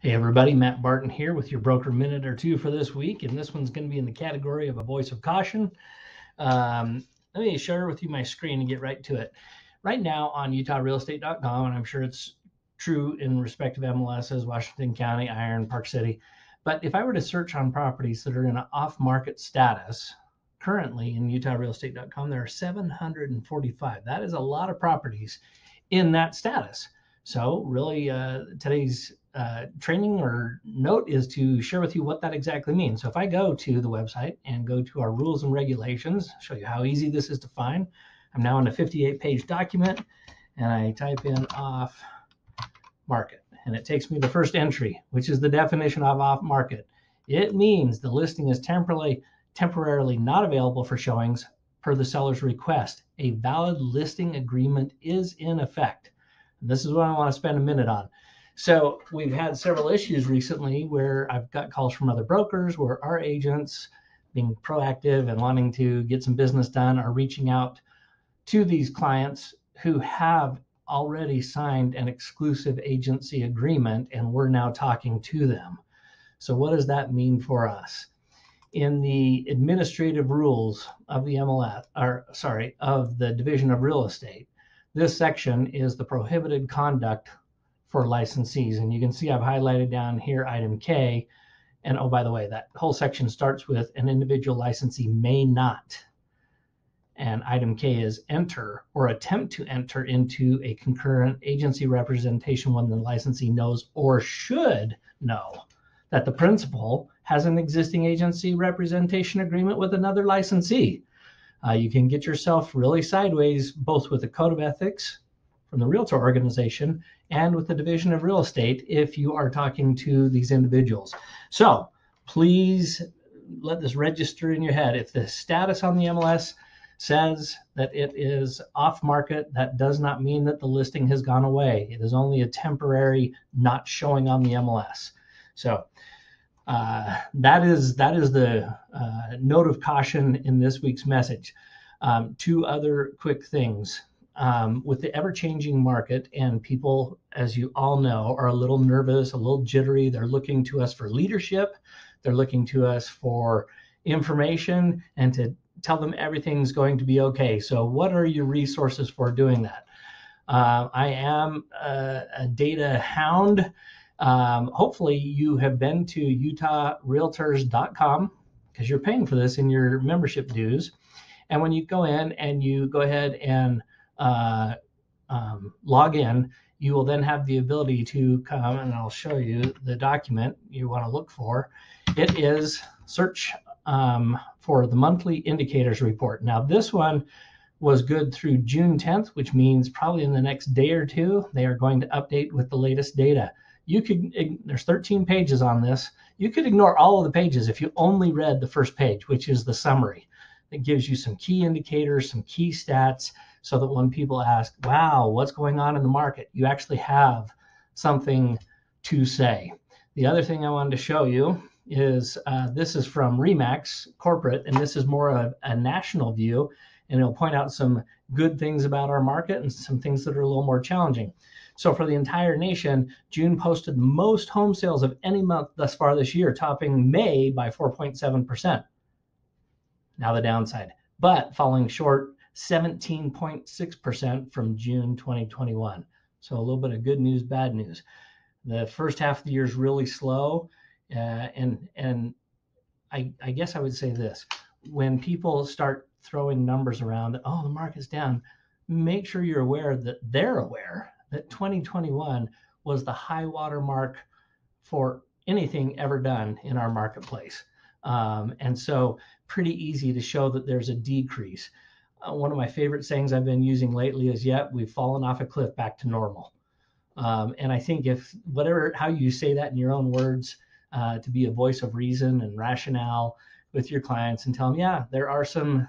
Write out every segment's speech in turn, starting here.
Hey everybody, Matt Barton here with your Broker Minute or Two for this week, and this one's going to be in the category of a voice of caution. Let me share with you my screen and get right to it. Right now on UtahRealEstate.com, and I'm sure it's true in respect of MLSs, Washington County, Iron, Park City, but if I were to search on properties that are in an off-market status, currently in UtahRealEstate.com, there are 745. That is a lot of properties in that status. So really today's training or note is to share with you what that exactly means. So if I go to the website and go to our rules and regulations, show you how easy this is to find. I'm now in a 58-page document and I type in off market and it takes me to the first entry, which is the definition of off market. It means the listing is temporarily not available for showings per the seller's request. A valid listing agreement is in effect. And this is what I want to spend a minute on. So we've had several issues recently where I've got calls from other brokers where our agents, being proactive and wanting to get some business done, are reaching out to these clients who have already signed an exclusive agency agreement, and we're now talking to them. So what does that mean for us? In the administrative rules of the MLS, of the Division of Real Estate, this section is the prohibited conduct for licensees. And you can see I've highlighted down here item K. And oh, by the way, that whole section starts with an individual licensee may not. And item K is enter or attempt to enter into a concurrent agency representation when the licensee knows or should know that the principal has an existing agency representation agreement with another licensee. You can get yourself really sideways, both with the Code of Ethics from the Realtor organization and with the Division of Real Estate if you are talking to these individuals. So please let this register in your head. If the status on the MLS says that it is off market, that does not mean that the listing has gone away. It is only a temporary not showing on the MLS. So that is the note of caution in this week's message. Two other quick things. With the ever-changing market, and people, as you all know, are a little nervous, a little jittery. They're looking to us for leadership. They're looking to us for information and to tell them everything's going to be okay. So what are your resources for doing that? I am a data hound. Hopefully you have been to utahrealtors.com because you're paying for this in your membership dues. And when you go in and you go ahead and log in, you will then have the ability to come, and I'll show you the document you want to look for. It is search for the monthly indicators report. Now this one was good through June 10th, which means probably in the next day or two, they are going to update with the latest data. There's 13 pages on this. You could ignore all of the pages if you only read the first page, which is the summary. It gives you some key indicators, some key stats, so that when people ask, wow, what's going on in the market, you actually have something to say. The other thing I wanted to show you is this is from Remax Corporate, and this is more of a national view, and it'll point out some good things about our market and some things that are a little more challenging. So for the entire nation, June posted the most home sales of any month thus far this year, topping May by 4.7%. Now the downside, but falling short 17.6% from June 2021. So a little bit of good news, bad news. The first half of the year is really slow. And I guess I would say this, when people start throwing numbers around that, oh, the market's down, make sure you're aware that they're aware that 2021 was the high water mark for anything ever done in our marketplace. And so pretty easy to show that there's a decrease. One of my favorite sayings I've been using lately is, yet we've fallen off a cliff back to normal. And I think if how you say that in your own words, to be a voice of reason and rationale with your clients and tell them, yeah, there are some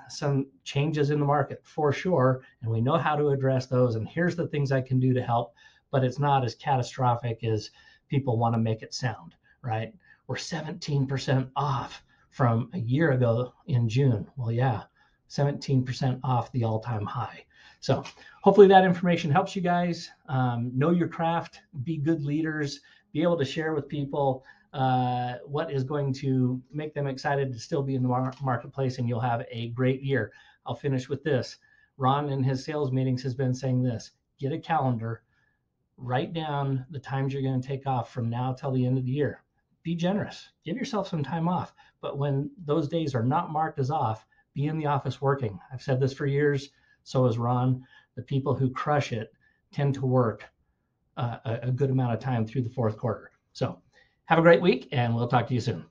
changes in the market for sure, and we know how to address those, and here's the things I can do to help, but it's not as catastrophic as people want to make it sound, right? We're 17% off from a year ago in June. Well, yeah, 17% off the all-time high. So hopefully that information helps you guys. Know your craft, be good leaders, be able to share with people what is going to make them excited to still be in the marketplace, and you'll have a great year. I'll finish with this. Ron in his sales meetings has been saying this: get a calendar, write down the times you're going to take off from now till the end of the year. Be generous, give yourself some time off. But when those days are not marked as off, be in the office working. I've said this for years, so has Ron. The people who crush it tend to work a good amount of time through the fourth quarter. So have a great week, and we'll talk to you soon.